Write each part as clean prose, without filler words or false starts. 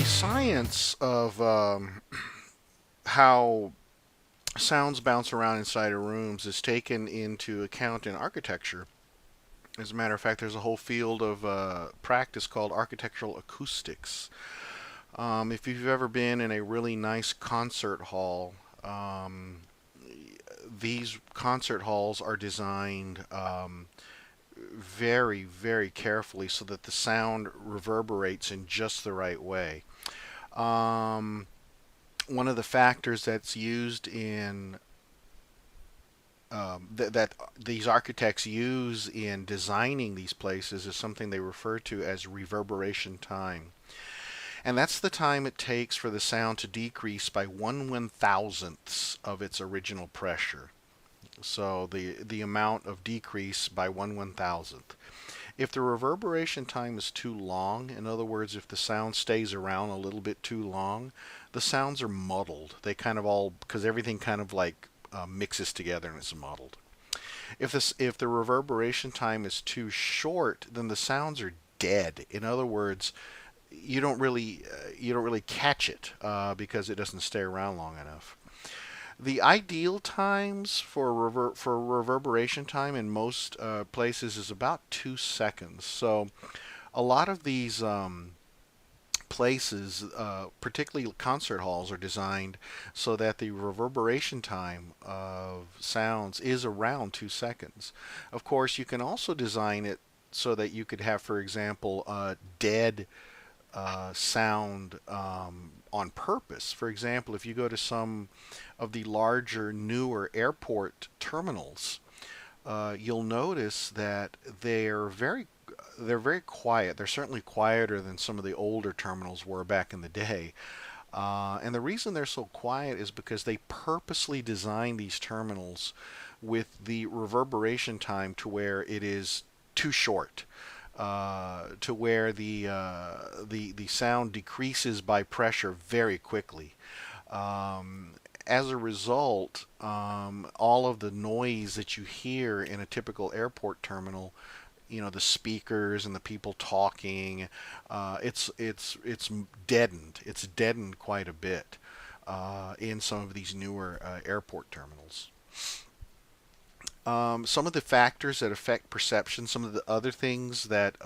science of how sounds bounce around inside of rooms is taken into account in architecture. As a matter of fact, there's a whole field of practice called architectural acoustics. If you've ever been in a really nice concert hall, these concert halls are designed very, very carefully so that the sound reverberates in just the right way. Um, One of the factors that's used in that these architects use in designing these places is something they refer to as reverberation time. And that's the time it takes for the sound to decrease by 1/1000th of its original pressure. So the amount of decrease by 1/1000th. If the reverberation time is too long, in other words, if the sound stays around a little bit too long, the sounds are muddled. They kind of all, because everything kind of like mixes together and it's muddled. If the reverberation time is too short, then the sounds are dead. In other words, you don't really catch it because it doesn't stay around long enough. The ideal times for reverberation time in most places is about 2 seconds. So a lot of these places, particularly concert halls, are designed so that the reverberation time of sounds is around 2 seconds. Of course, you can also design it so that you could have, for example, dead sound on purpose. For example, if you go to some of the larger, newer airport terminals, you'll notice that they're very quiet. They're certainly quieter than some of the older terminals were back in the day. And the reason they're so quiet is because they purposely designed these terminals with the reverberation time to where it is too short. To where the sound decreases by pressure very quickly. As a result, all of the noise that you hear in a typical airport terminal, you know, the speakers and the people talking, it's deadened. It's deadened quite a bit in some of these newer airport terminals. Some of the factors that affect perception, some of the other things that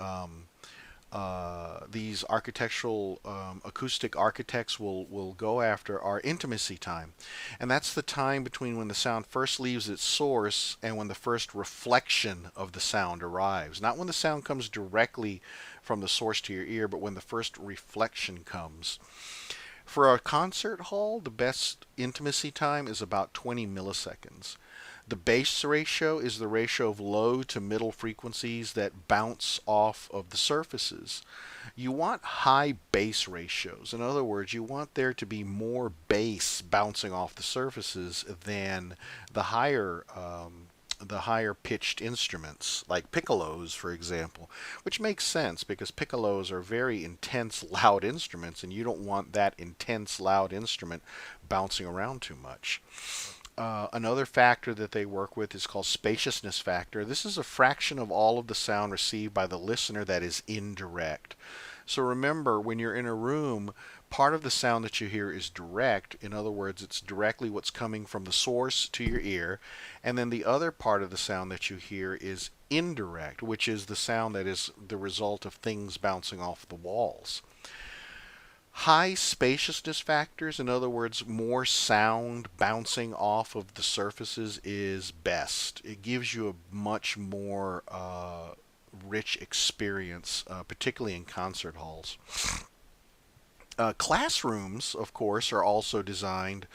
these architectural acoustic architects will go after are intimacy time. And that's the time between when the sound first leaves its source and when the first reflection of the sound arrives. Not when the sound comes directly from the source to your ear, but when the first reflection comes. For a concert hall, the best intimacy time is about 20 milliseconds. The bass ratio is the ratio of low to middle frequencies that bounce off of the surfaces. You want high bass ratios. In other words, you want there to be more bass bouncing off the surfaces than the higher pitched instruments, like piccolos, for example, which makes sense because piccolos are very intense, loud instruments, and you don't want that intense, loud instrument bouncing around too much. Another factor that they work with is called spaciousness factor. This is a fraction of all of the sound received by the listener that is indirect. So remember, when you're in a room, part of the sound that you hear is direct. In other words, it's directly what's coming from the source to your ear. And then the other part of the sound that you hear is indirect, which is the sound that is the result of things bouncing off the walls. High spaciousness factors, in other words, more sound bouncing off of the surfaces, is best. It gives you a much more rich experience, particularly in concert halls. Classrooms, of course, are also designed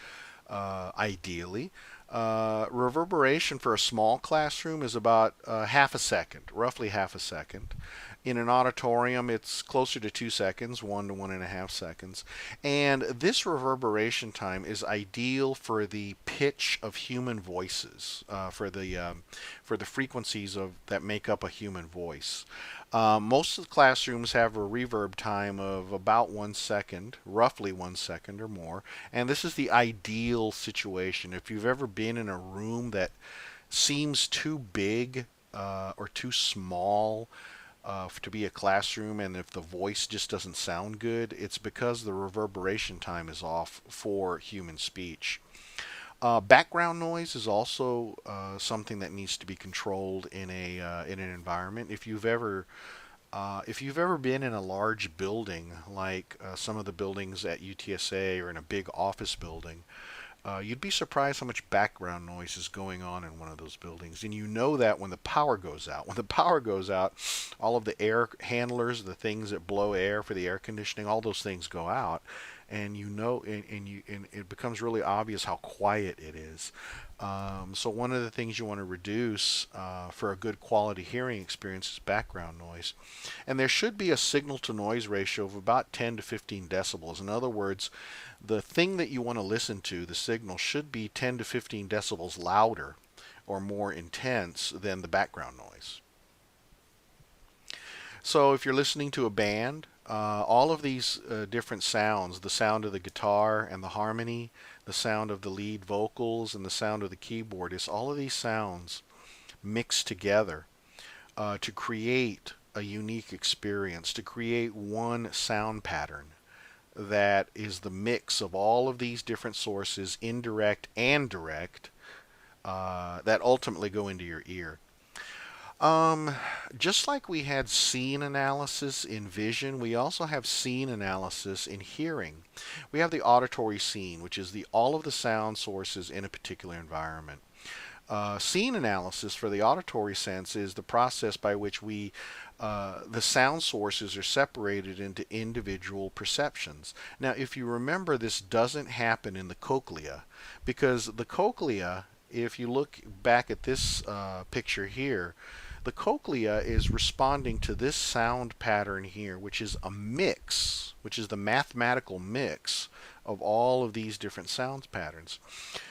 ideally. Reverberation for a small classroom is about half a second, roughly half a second. In an auditorium, it's closer to 2 seconds, 1 to 1.5 seconds. And this reverberation time is ideal for the pitch of human voices, for the frequencies of that make up a human voice. Most of the classrooms have a reverb time of about 1 second, roughly 1 second or more, and this is the ideal situation. If you've ever been in a room that seems too big or too small, to be a classroom, and if the voice just doesn't sound good, it's because the reverberation time is off for human speech. Background noise is also something that needs to be controlled in an environment. If you've ever been in a large building, like some of the buildings at UTSA or in a big office building, you'd be surprised how much background noise is going on in one of those buildings. And you know that when the power goes out. When the power goes out, all of the air handlers, the things that blow air for the air conditioning, all those things go out. And you know, and it becomes really obvious how quiet it is. So one of the things you want to reduce for a good quality hearing experience is background noise. And there should be a signal to noise ratio of about 10 to 15 decibels. In other words, the thing that you want to listen to, the signal, should be 10 to 15 decibels louder or more intense than the background noise. So if you're listening to a band, all of these different sounds, the sound of the guitar and the harmony, the sound of the lead vocals and the sound of the keyboard, is all of these sounds mixed together to create a unique experience, to create one sound pattern that is the mix of all of these different sources, indirect and direct, that ultimately go into your ear. Um, just like we had scene analysis in vision, we also have scene analysis in hearing. We have the auditory scene, which is the all of the sound sources in a particular environment. Scene analysis for the auditory sense is the process by which the sound sources are separated into individual perceptions. Now, if you remember, this doesn't happen in the cochlea, because the cochlea, if you look back at this picture here, the cochlea is responding to this sound pattern here, which is a mix, which is the mathematical mix of all of these different sound patterns.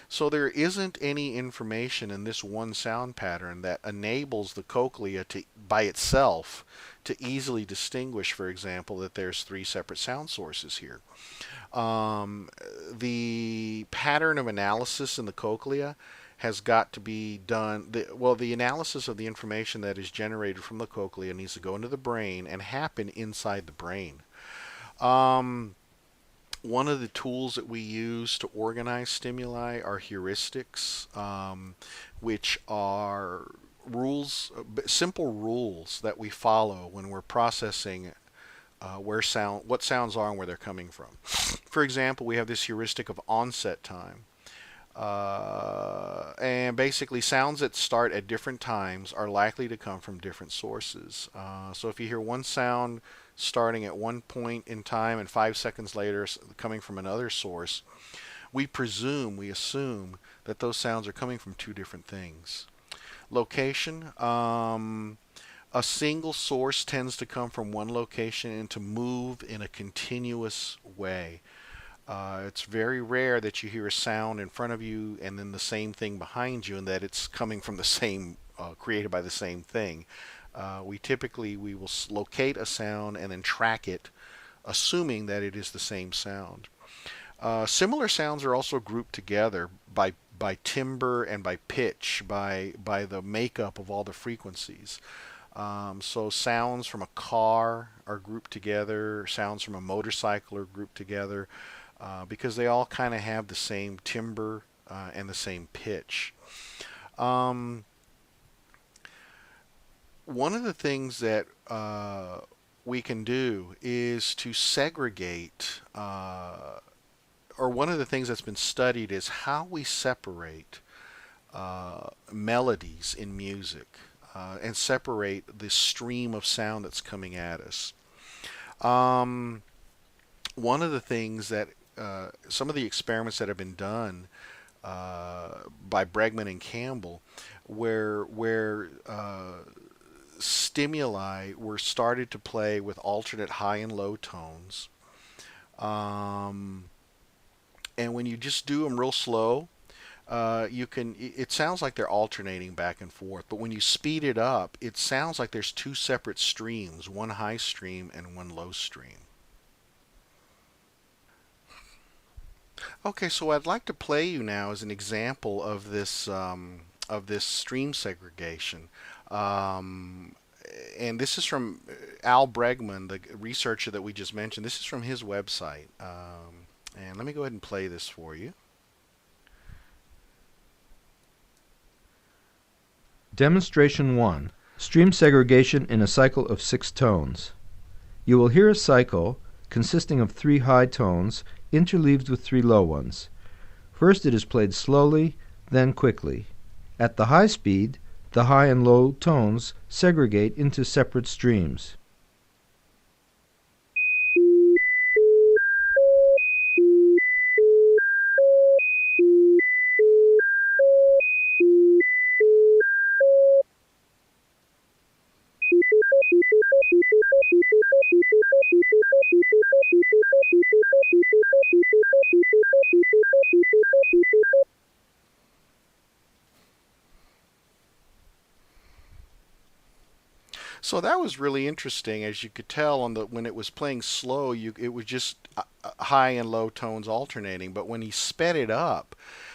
So there isn't any information in this one sound pattern that enables the cochlea to, by itself, to easily distinguish, for example, that there's three separate sound sources here. Um, the pattern of analysis in the cochlea has got to be done. The analysis of the information that is generated from the cochlea needs to go into the brain and happen inside the brain. Um, One of the tools that we use to organize stimuli are heuristics, which are simple rules that we follow when we're processing what sounds are and where they're coming from. For example, we have this heuristic of onset time. And basically, sounds that start at different times are likely to come from different sources. So if you hear one sound starting at one point in time and 5 seconds later coming from another source, we assume that those sounds are coming from two different things. Location, a single source tends to come from one location and to move in a continuous way. It's very rare that you hear a sound in front of you and then the same thing behind you, and that it's coming from the same, created by the same thing. We will locate a sound and then track it, assuming that it is the same sound. Similar sounds are also grouped together by timbre and by pitch, by the makeup of all the frequencies. So sounds from a car are grouped together, sounds from a motorcycle are grouped together, because they all kind of have the same timbre and the same pitch. Um, One of the things that we can do is to segregate, or one of the things that's been studied is how we separate melodies in music and separate the stream of sound that's coming at us. Um, One of the things that some of the experiments that have been done by Bregman and Campbell, where stimuli were started to play with alternate high and low tones, um, and when you just do them real slow, you can. It sounds like they're alternating back and forth, but when you speed it up, it sounds like there's two separate streams, one high stream and one low stream. Okay, so I'd like to play you now as an example of this stream segregation. Um, and this is from Al Bregman, the researcher that we just mentioned. This is from his website. And let me go ahead and play this for you. Demonstration 1. Stream segregation in a cycle of 6 tones. You will hear a cycle consisting of 3 high tones interleaved with 3 low ones. First it is played slowly, then quickly. At the high speed, the high and low tones segregate into separate streams. So that was really interesting, as you could tell on the when it was playing slow, it was just high and low tones alternating. But when he sped it up,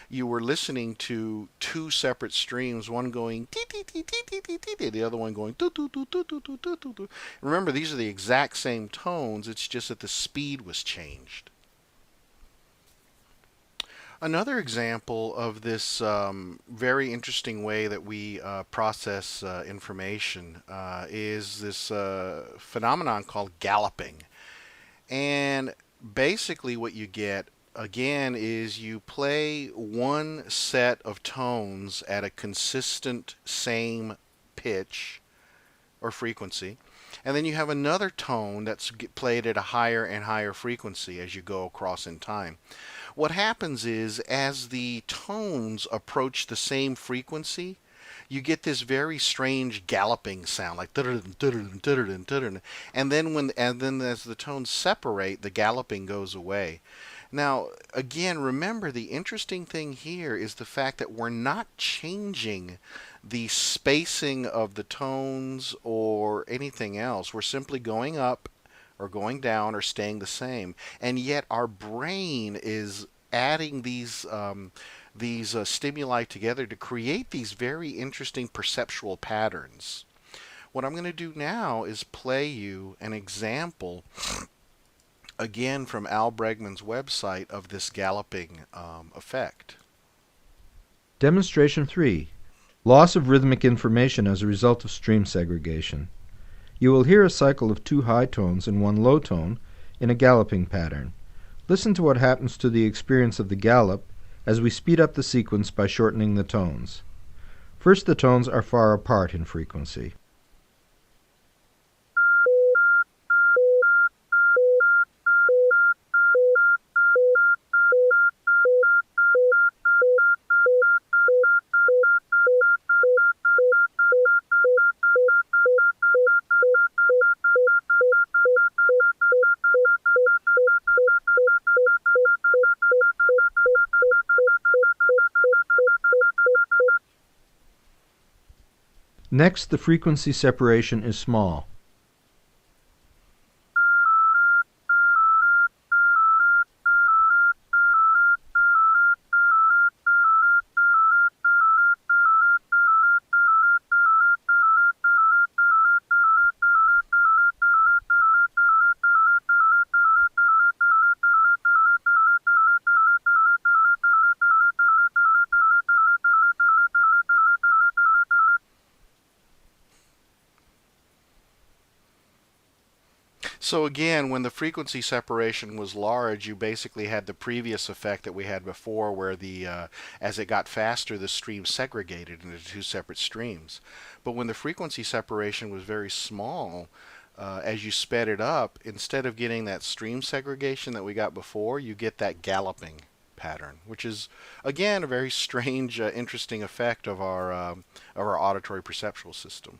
you were listening to two separate streams, one going tee tee tee tee tee tee tee, the other one going doo doo doo doo doo doo doo doo. Remember, these are the exact same tones. It's just that the speed was changed. Another example of this very interesting way that we process information is this phenomenon called galloping. And basically, what you get again is you play one set of tones at a consistent same pitch or frequency, and then you have another tone that's played at a higher and higher frequency as you go across in time. What happens is, as the tones approach the same frequency, you get this very strange galloping sound, like and then as the tones separate, the galloping goes away. Now, again, remember, the interesting thing here is the fact that we're not changing the spacing of the tones or anything else. We're simply going up or going down or staying the same. And yet our brain is adding these stimuli together to create these very interesting perceptual patterns. What I'm going to do now is play you an example again from Al Bregman's website of this galloping effect. Demonstration 3. Loss of rhythmic information as a result of stream segregation. You will hear a cycle of 2 high tones and 1 low tone in a galloping pattern. Listen to what happens to the experience of the gallop as we speed up the sequence by shortening the tones. First, the tones are far apart in frequency. Next, the frequency separation is small. So again, when the frequency separation was large, you basically had the previous effect that we had before, where as it got faster, the stream segregated into two separate streams. But when the frequency separation was very small, as you sped it up, instead of getting that stream segregation that we got before, you get that galloping pattern, which is again a very strange, interesting effect of our auditory perceptual system.